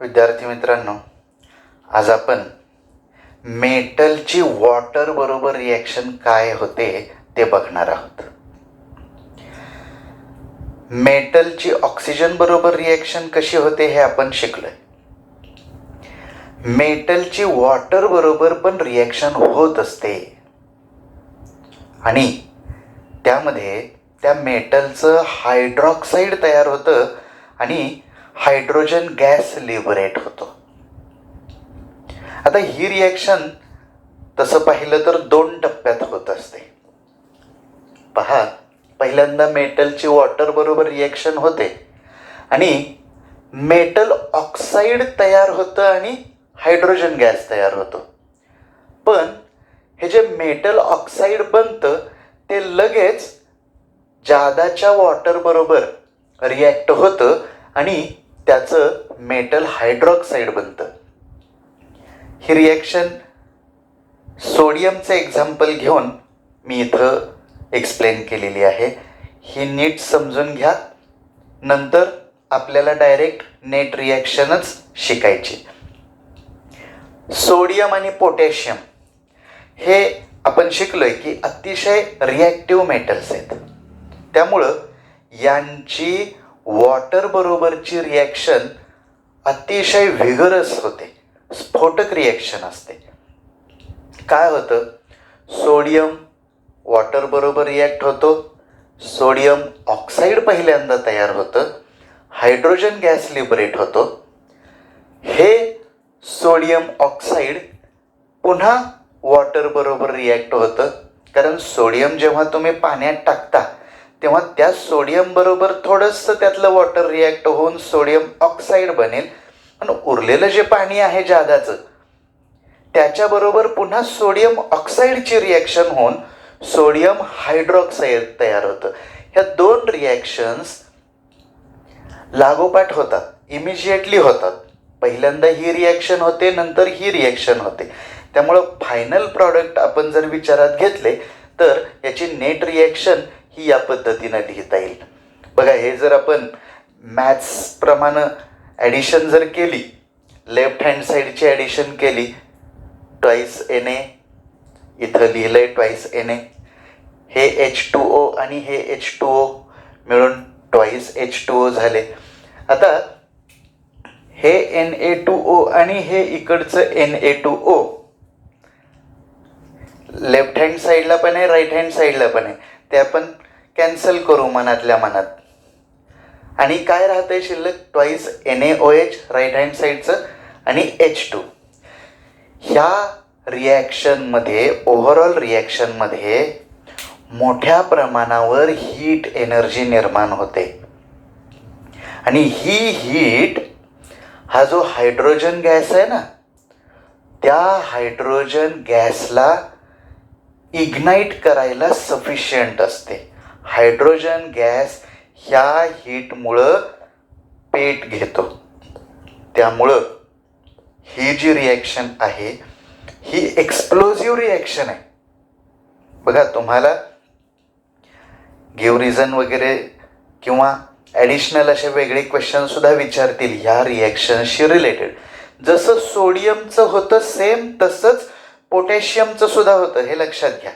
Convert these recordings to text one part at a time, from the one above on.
विद्यार्थी मित्रांनो, आज आपण मेटलची वॉटर बरोबर रिॲक्शन काय होते ते बघणार आहोत. मेटलची ऑक्सिजन बरोबर रिॲक्शन कशी होते हे आपण शिकलोय. मेटलची वॉटर बरोबर पण रिॲक्शन होत असते आणि त्यामध्ये त्या मेटलचं हायड्रॉक्साईड तयार होतं आणि हायड्रोजन गॅस लिबरेट होतो. आता ही रिॲक्शन तसं पाहिलं तर 2 टप्प्यात होत असते. पहा, पहिल्यांदा मेटलची वॉटर बरोबर रिॲक्शन होते आणि मेटल ऑक्साईड तयार होतं आणि हायड्रोजन गॅस तयार होतो. पण हे जे मेटल ऑक्साईड बनतं ते लगेच जादाच्या वॉटर बरोबर रिॲक्ट होतं आणि त्याचं मेटल हायड्रॉक्साईड बनतं. ही रिॲक्शन सोडियमचं एक्झाम्पल घेऊन मी इथं एक्सप्लेन केलेली आहे. ही नीट समजून घ्या, नंतर आपल्याला डायरेक्ट नेट रिॲक्शनच शिकायची. सोडियम आणि पोटॅशियम हे आपण शिकलोय की अतिशय रिॲक्टिव्ह मेटल्स आहेत. त्यामुळं यांची वॉटर बरोबरची रिॲक्शन अतिशय व्हिगरस होते, स्फोटक रिॲक्शन असते. काय होतं, सोडियम वॉटर बरोबर रिॲक्ट होतो, सोडियम ऑक्साईड पहिल्यांदा तयार होतं, हायड्रोजन गॅस लिबरेट होतो. हे सोडियम ऑक्साईड पुन्हा वॉटर बरोबर रिॲक्ट होतं, कारण सोडियम जेव्हा तुम्ही पाण्यात टाकता तेव्हा त्या सोडियम बरोबर थोडंसं त्यातलं वॉटर रिॲक्ट होऊन सोडियम ऑक्साईड बनेल आणि उरलेलं जे पाणी आहे जादाचं त्याच्याबरोबर पुन्हा सोडियम ऑक्साईडची रिॲक्शन होऊन सोडियम हायड्रॉक्साईड तयार होतं. ह्या 2 रिॲक्शन्स लागोपाठ होतात, इमिजिएटली होतात. पहिल्यांदा ही रिॲक्शन होते, नंतर ही रिॲक्शन होते. त्यामुळं फायनल प्रॉडक्ट आपण जर विचारात घेतले तर याची नेट रिॲक्शन ही या पद्धतीनं लिहिता येईल. बघा, हे जर आपण मॅथ्सप्रमाणे ॲडिशन जर केली, लेफ्ट हँड साईडची ॲडिशन केली, ट्वाईस Na, इथं लिहिलं आहे ट्वाईस Na, हे H2O आणि हे H2O मिळून ट्वाईस H2O झाले. आता हे Na2O आणि हे इकडचं Na2O लेफ्ट हँड साईडला पण आहे, राईट हँड साईडला पण आहे, ते आपण कॅन्सल करू मनातल्या मनात. आणि काय राहतंय शिल्लक, ट्वाईस NaOH राईट हँड साईडचं आणि H2. ह्या रिॲक्शनमध्ये, ओव्हरऑल रिॲक्शनमध्ये मोठ्या प्रमाणावर हीट एनर्जी निर्माण होते आणि ही हीट, हा जो हायड्रोजन गॅस आहे ना, त्या हायड्रोजन गॅसला इग्नाईट करायला सफिशियंट असते. हायड्रोजन गॅस ह्या हीटमुळं पेट घेतो. त्यामुळं ही जी रिॲक्शन आहे ही एक्सप्लोजिव्ह रिॲक्शन आहे. बघा, तुम्हाला गिव्ह रिझन वगैरे किंवा ॲडिशनल असे वेगळे क्वेश्चन सुद्धा विचारतील ह्या रिॲक्शनशी रिलेटेड. जसं सोडियमचं होतं सेम तसंच पोटॅशियमचं सुद्धा होतं, हे लक्षात घ्या.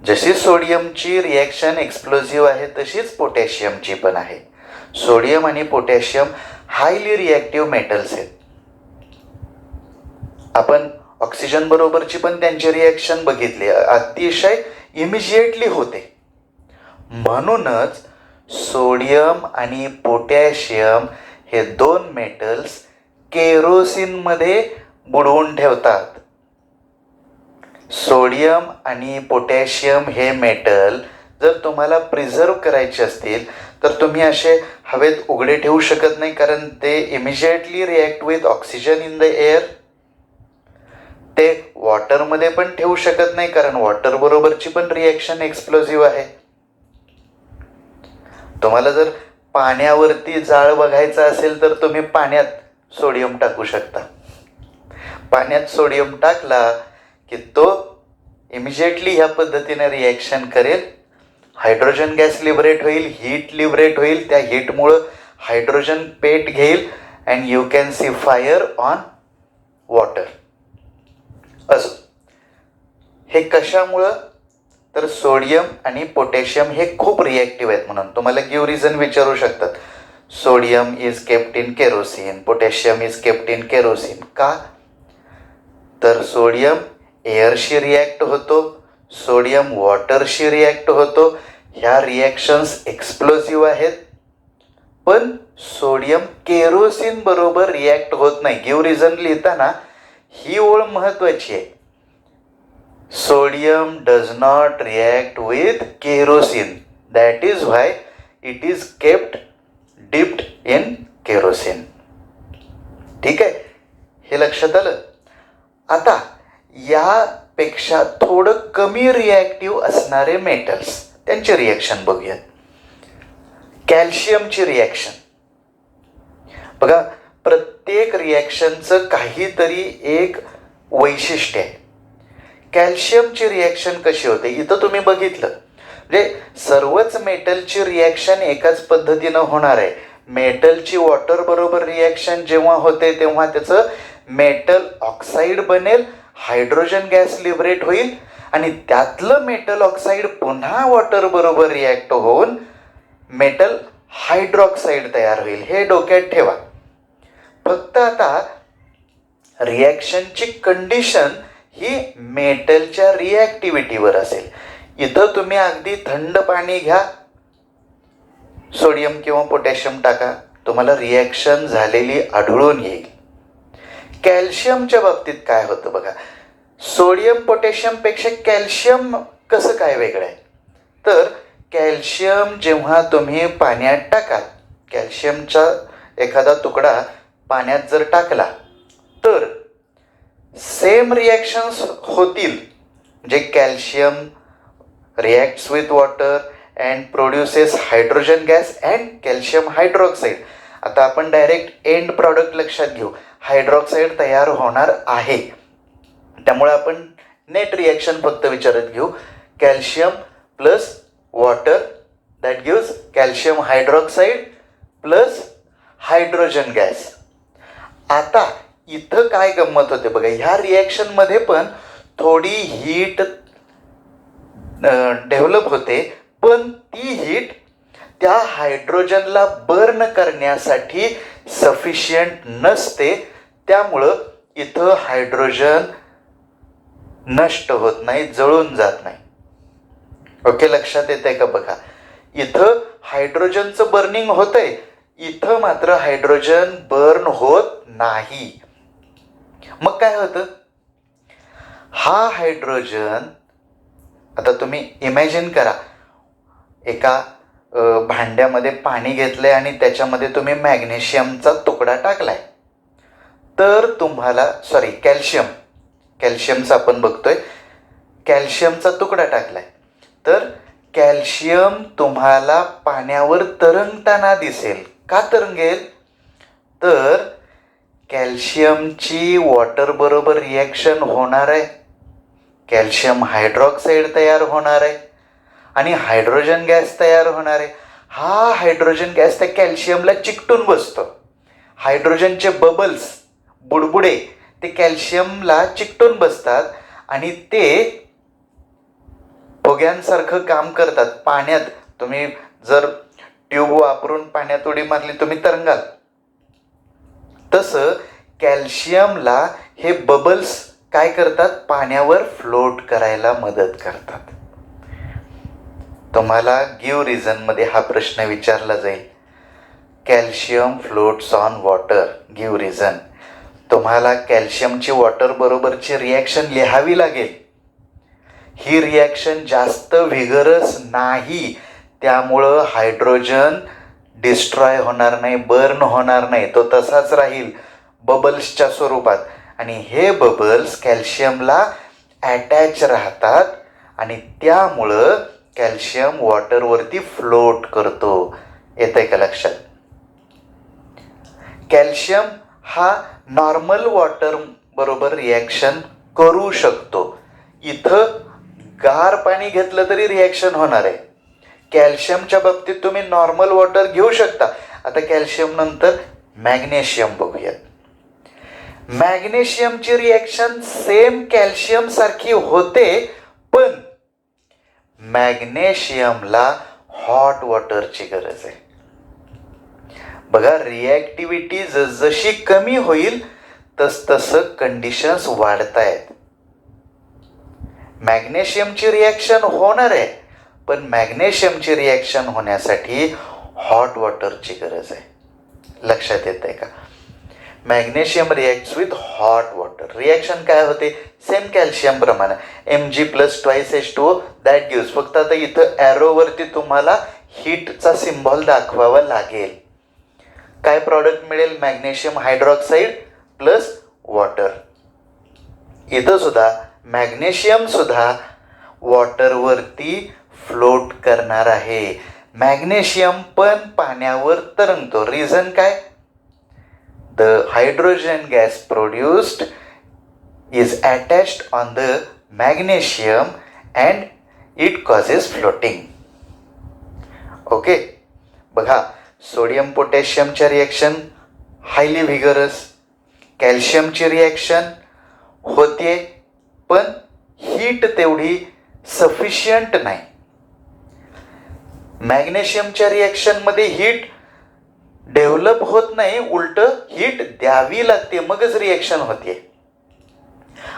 जशी सोडियमची रिॲक्शन एक्सप्लोजिव्ह आहे तशीच पोटॅशियमची पण आहे. सोडियम आणि पोटॅशियम हायली रिॲक्टिव्ह मेटल्स आहेत. आपण ऑक्सिजन बरोबरची पण त्यांची रिॲक्शन बघितली, अतिशय इमिजिएटली होते. म्हणूनच सोडियम आणि पोटॅशियम हे 2 मेटल्स केरोसिनमध्ये बुडवून ठेवतात. सोडियम आणि पोटॅशियम हे मेटल जर तुम्हाला प्रिझर्व करायचे असतील तर तुम्ही असे हवेत उघडे ठेवू शकत नाही, कारण ते immediately react with oxygen in the air. ते वॉटरमध्ये पण ठेवू शकत नाही, कारण वॉटर बरोबरची पण रिॲक्शन एक्सप्लोजिव्ह आहे. तुम्हाला जर पाण्यावरती जाळ बघायचा असेल तर तुम्ही पाण्यात सोडियम टाकू शकता. पाण्यात सोडियम टाकला की तो इमिजिएटली ह्या पद्धतीने रिॲक्शन करेल, हायड्रोजन गॅस लिबरेट होईल, हीट लिबरेट होईल. त्या हीटमुळं हायड्रोजन पेट घेईल and you can C fire on water. असो, हे कशामुळं? तर सोडियम आणि पोटॅशियम हे खूप रिॲक्टिव्ह आहेत म्हणून. तुम्हाला गिव्ह रिझन विचारू शकतात. Sodium is kept in kerosene, potassium is kept in kerosene. का? तर सोडियम एअरशी रिॲक्ट होतो, सोडियम वॉटरशी रिॲक्ट होतो. ह्या रिॲक्शन्स एक्सप्लोसिव्ह आहेत, पण सोडियम केरोसिन बरोबर रिॲक्ट होत नाही. गिव्ह रिझन लिहिताना ही ओळ महत्वाची आहे. Sodium does not react with kerosene, that is why it is kept dipped in kerosene. ठीक आहे, हे लक्षात आलं. आता यापेक्षा थोडं कमी रिॲक्टिव्ह असणारे मेटल्स, त्यांचे रिॲक्शन बघूयात. कॅल्शियमची रिॲक्शन बघा, प्रत्येक रिॲक्शनचं काहीतरी एक वैशिष्ट्य आहे. कॅल्शियमची रिॲक्शन कशी होते इथं तुम्ही बघितलं, म्हणजे सर्वच मेटलची रिॲक्शन एकाच पद्धतीनं होणार आहे. मेटलची वॉटर बरोबर रिॲक्शन जेव्हा होते तेव्हा त्याचं मेटल ऑक्साईड बनेल, हायड्रोजन गॅस लिबरेट होईल आणि त्यातलं मेटल ऑक्साईड पुन्हा वॉटर बरोबर रिॲक्ट होऊन मेटल हायड्रॉक्साईड तयार होईल. हे डोक्यात ठेवा. फक्त आता रिॲक्शनची कंडिशन ही मेटलच्या रिॲक्टिव्हिटीवर असेल. इथं तुम्ही अगदी थंड पाणी घ्या, सोडियम किंवा पोटॅशियम टाका, तुम्हाला रिॲक्शन झालेली आढळून येईल. कॅल्शियमच्या बाबतीत काय होतं बघा, सोडियम पोटॅशियमपेक्षा कॅल्शियम कसं काय वेगळं आहे? तर कॅल्शियम जेव्हा तुम्ही पाण्यात टाकाल, कॅल्शियमचा एखादा तुकडा पाण्यात जर टाकला तर सेम रिॲक्शन्स होतील. जे calcium reacts with water and produces hydrogen gas and calcium hydroxide. आता आपण डायरेक्ट एंड प्रॉडक्ट लक्षात घेऊ. हायड्रॉक्साईड तयार होणार आहे, त्यामुळे आपण नेट रिॲक्शन फक्त विचारत घेऊ. Calcium plus water that gives calcium hydroxide plus hydrogen gas. आता इथं काय गंमत होते बघा, ह्या रिॲक्शनमध्ये पण थोडी हीट डेव्हलप होते, पण ती हीट त्या हायड्रोजनला बर्न करण्यासाठी सफिशियंट नसते. त्यामुळं इथं हायड्रोजन नष्ट होत नाही, जळून जात नाही. ओके, लक्षात येत आहे का बघा, इथं हायड्रोजनचं बर्निंग होतंय, इथं मात्र हायड्रोजन बर्न होत नाही. मग काय होतं, हा हायड्रोजन, आता तुम्ही इमॅजिन करा, एका भांड्यामध्ये पाणी घेतलंय आणि त्याच्यामध्ये तुम्ही मॅग्नेशियमचा तुकडा टाकलाय. तर तुम्हाला कॅल्शियमचा आपण बघतोय, कॅल्शियमचा तुकडा टाकलाय. तर कॅल्शियम तुम्हाला पाण्यावर तरंगताना दिसेल. का तरंगेल? तर कॅल्शियमची वॉटर बरोबर रिॲक्शन होणार आहे, कॅल्शियम हायड्रॉक्साईड तयार होणार आहे आणि हायड्रोजन गॅस तयार होणार आहे. हा हायड्रोजन गॅस त्या कॅल्शियमला चिकटून बसतो. हायड्रोजनचे बबल्स, बुडबुडे, ते कॅल्शियमला चिकटून बसतात आणि ते फुग्यांसारखं काम करतात. पाण्यात तुम्ही जर ट्यूब वापरून पाण्यात उडी मारली तुम्ही तरंगाल, तसं कॅल्शियमला हे बबल्स काय करतात, पाण्यावर फ्लोट करायला मदत करतात. तुम्हाला गिव्ह रिझन मध्ये हा प्रश्न विचारला जाईल, calcium floats on water, give reason. तुम्हाला कॅल्शियमची वॉटर बरोबरची रिॲक्शन लिहावी लागेल. ही रिॲक्शन जास्त व्हिगरस नाही, त्यामुळं हायड्रोजन डिस्ट्रॉय होणार नाही, बर्न होणार नाही, तो तसाच राहील बबल्सच्या स्वरूपात. आणि हे बबल्स कॅल्शियमला अटॅच राहतात आणि त्यामुळं कॅल्शियम वॉटरवरती फ्लोट करतो. येतंय का लक्षात? कॅल्शियम हा नॉर्मल वॉटर बरोबर रिॲक्शन करू शकतो. इथं गार पाणी घेतलं तरी रिॲक्शन होणार आहे. कॅल्शियमच्या बाबतीत तुम्ही नॉर्मल वॉटर घेऊ शकता. आता कॅल्शियम नंतर मॅग्नेशियम बघूयात. मॅग्नेशियमची रिॲक्शन सेम कॅल्शियम सारखी होते, पण मॅग्नेशियमला हॉट वॉटरची गरज आहे. बघा, रिॲक्टिव्हिटी जसजशी कमी होईल तसतसं कंडिशन्स वाढतायत. मॅग्नेशियमची रिॲक्शन होणार आहे, पण मॅग्नेशियमची रिॲक्शन होण्यासाठी हॉट वॉटरची गरज आहे. लक्षात येत आहे का? Magnesium reacts with hot water. Reaction काय होते? सेम कॅल्शियम प्रमाणे Mg+2H2O दॅट गिव्स. फक्त आता इथं ॲरोवरती तुम्हाला हीटचा सिम्बॉल दाखवावा लागेल. काय प्रॉडक्ट मिळेल? Magnesium hydroxide plus water. इथं सुद्धा मॅग्नेशियम सुद्धा वॉटरवरती फ्लोट करणार आहे. मॅग्नेशियम पण पाण्यावर तरंगतो. रिझन काय? The hydrogen gas produced is attached on the magnesium and it causes floating. Okay, बघा, सोडियम पोटॅशियमच्या रिॲक्शन हायली व्हिगरस. कॅल्शियमची रिॲक्शन होते, पण हीट तेवढी सफिशियंट नाही. मॅग्नेशियमच्या रिॲक्शनमध्ये हीट डेव्हलप होत नाही, उलट हीट द्यावी लागते, मगच रिॲक्शन होते.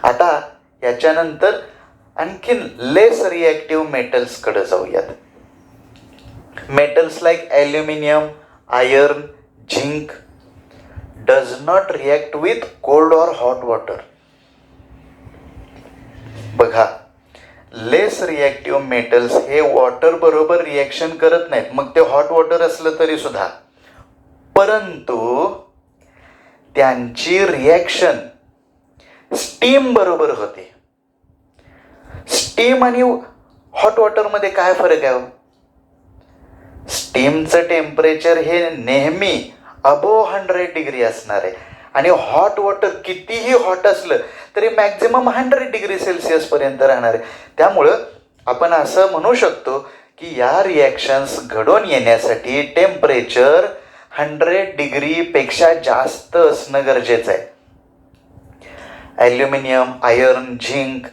आता याच्यानंतर आणखीन लेस रिॲक्टिव्ह मेटल्सकडे जाऊयात. Metals like aluminium, iron, zinc does not react with cold or hot water. बघा, लेस रिॲक्टिव्ह मेटल्स हे वॉटर बरोबर रिॲक्शन करत नाहीत, मग ते हॉट वॉटर असलं तरी सुद्धा. परंतु त्यांची रिॲक्शन स्टीम बरोबर होते. स्टीम आणि हॉट वॉटरमध्ये काय फरक आहे? स्टीमचं टेम्परेचर हे नेहमी अबोव 100 डिग्री असणार आहे, आणि हॉट वॉटर कितीही हॉट असलं तरी मॅक्झिमम 100 डिग्री सेल्सिअस पर्यंत राहणार आहे. त्यामुळं आपण असं म्हणू शकतो की या रिॲक्शन्स घडून येण्यासाठी टेम्परेचर 100 डिग्रीपेक्षा जास्त असणं गरजेचं आहे. ॲल्युमिनियम, आयर्न, झिंक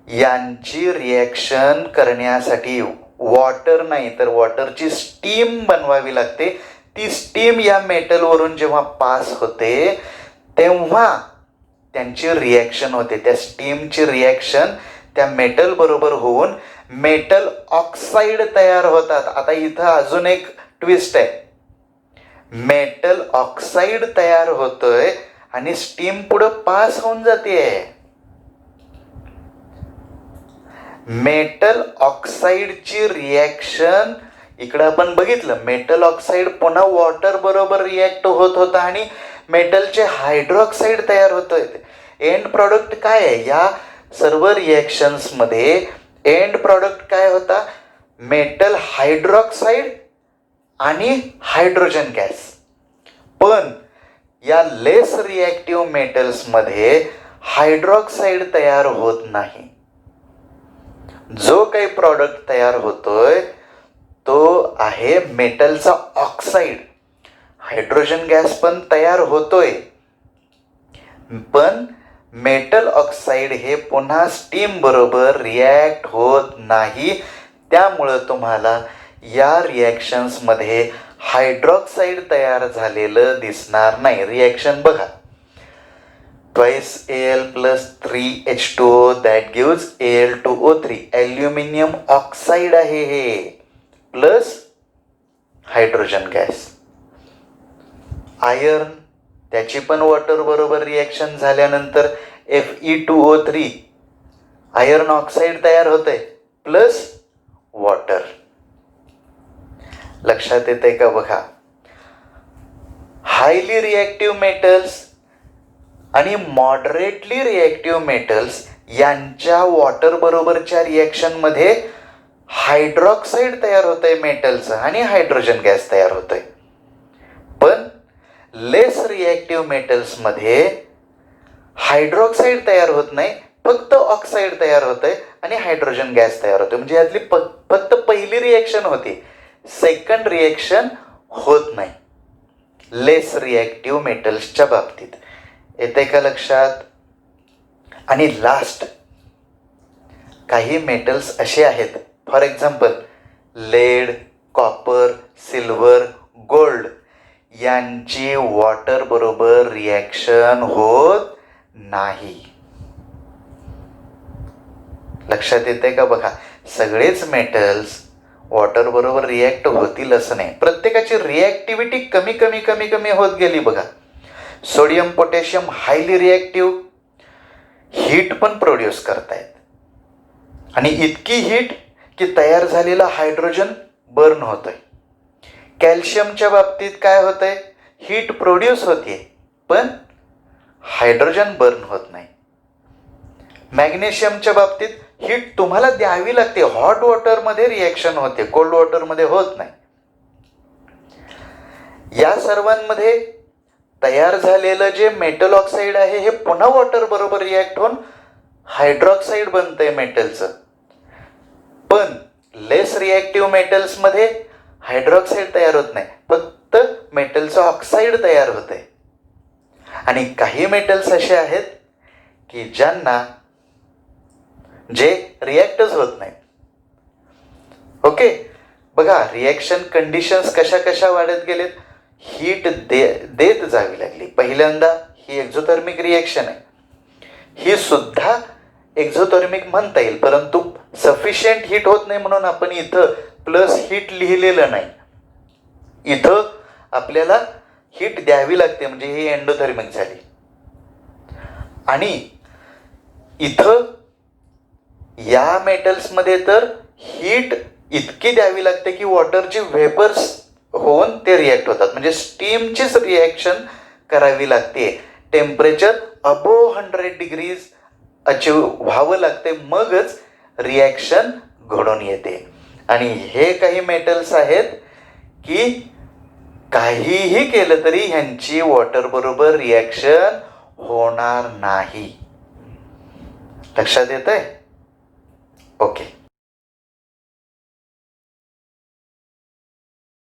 यांची रिॲक्शन करण्यासाठी वॉटर नाही तर वॉटरची स्टीम बनवावी लागते. ती स्टीम या मेटलवरून जेव्हा पास होते तेव्हा त्यांची रिॲक्शन होते. त्या स्टीमची रिॲक्शन त्या मेटल बरोबर होऊन मेटल ऑक्साईड तयार होतात. आता इथं अजून एक ट्विस्ट आहे. मेटल ऑक्साईड तयार होतोय आणि स्टीम पुढं पास होऊन जाते. मेटल ऑक्साईडची रिॲक्शन इकडं आपण बघितलं, मेटल ऑक्साईड पुन्हा वॉटर बरोबर रिॲक्ट होत होता आणि मेटलचे हायड्रॉक्साईड तयार होतोय. एंड प्रॉडक्ट काय आहे? या सर्व रिॲक्शन्समध्ये एंड प्रॉडक्ट काय होता? मेटल हायड्रॉक्साईड आणि हायड्रोजन गॅस. पण या लेस रिॲक्टिव्ह मेटल्समध्ये हायड्रॉक्साईड तयार होत नाही. जो काही प्रॉडक्ट तयार होतोय तो आहे मेटलचा ऑक्साईड. हायड्रोजन गॅस पण तयार होतोय, पण मेटल ऑक्साईड हे पुन्हा स्टीम बरोबर रिॲक्ट होत नाही. त्यामुळं तुम्हाला या रिॲक्शन्समध्ये हायड्रॉक्साईड तयार झालेलं दिसणार नाही. रिॲक्शन बघा, 2Al + 3H2O that gives Al2O3. Aluminium oxide आहे हे, प्लस हायड्रोजन गॅस. आयर्न, त्याची पण वॉटर बरोबर रिॲक्शन झाल्यानंतर Fe2O3 आयर्न ऑक्साईड तयार होतंय प्लस वॉटर. लक्षात येतंय का? बघा, हायली रिॲक्टिव्ह मेटल्स आणि मॉडरेटली रिॲक्टिव्ह मेटल्स यांच्या वॉटर बरोबरच्या रिॲक्शनमध्ये हायड्रॉक्साईड तयार होतंय मेटलचं आणि हायड्रोजन गॅस तयार होतोय. पण लेस रिॲक्टिव्ह मेटल्समध्ये हायड्रॉक्साईड तयार होत नाही, फक्त ऑक्साईड तयार होतंय आणि हायड्रोजन गॅस तयार होतोय. म्हणजे यातली फक्त पहिली रिॲक्शन होती, सेकंड रिॲक्शन होत नाही. लेस रिॲक्टिव्ह मेटल्सच्या बाबतीत. येते का लक्षात? आणि लास्ट, काही मेटल्स असे आहेत, for example lead, copper, silver, gold, यांची वॉटर बरोबर रिॲक्शन होत नाही. लक्षात येते का? बघा, सगळेच मेटल्स वॉटर बरोबर रिॲक्ट होतील असं नाही. प्रत्येकाची रिॲक्टिव्हिटी कमी कमी कमी कमी होत गेली. बघा, sodium potassium highly reactive, heat पण प्रोड्यूस करतायत आणि इतकी हीट की तयार झालेला हायड्रोजन बर्न होतोय. कॅल्शियमच्या बाबतीत काय होतंय? हीट प्रोड्यूस होते पण हायड्रोजन बर्न होत नाही. मॅग्नेशियमच्या बाबतीत हीट तुम्हाला द्यावी लागते, हॉट वॉटरमध्ये रिॲक्शन होते, कोल्ड वॉटरमध्ये होत नाही. या सर्वांमध्ये तयार झालेलं जे मेटल ऑक्साईड आहे हे पुन्हा वॉटर बरोबर रिॲक्ट होऊन हायड्रॉक्साईड बनतंय मेटलचं. पण लेस रिॲक्टिव्ह मेटल्समध्ये हायड्रॉक्साईड तयार होत नाही, फक्त मेटलचं ऑक्साईड तयार होतंय. आणि काही मेटल्स असे आहेत की ज्यांना जे रिॲक्टच होत नाहीत. ओके, बघा रिॲक्शन कंडिशन्स कशा कशा वाढत गेलेत, हीट देत जावी लागली. पहिल्यांदा ही एक्झोथर्मिक रिॲक्शन आहे, ही सुद्धा एक्झोथर्मिक म्हणता येईल, परंतु सफिशियंट हीट होत नाही म्हणून आपण इथं प्लस हीट लिहिलेलं नाही. इथं आपल्याला हीट द्यावी लागते म्हणजे ही एंडोथर्मिक झाली. आणि इथं या मेटल्समध्ये तर हीट इतकी द्यावी लागते की वॉटरची व्हेपर्स होऊन ते रिॲक्ट होतात, म्हणजे स्टीमचीच रिॲक्शन करावी लागते. टेम्परेचर अबोव 100 डिग्रीज अचीव व्हावं लागते, मगच रिॲक्शन घडून येते. आणि हे काही मेटल्स आहेत की काहीही केलं तरी ह्यांची वॉटर बरोबर रिॲक्शन होणार नाही. लक्षात येतंय?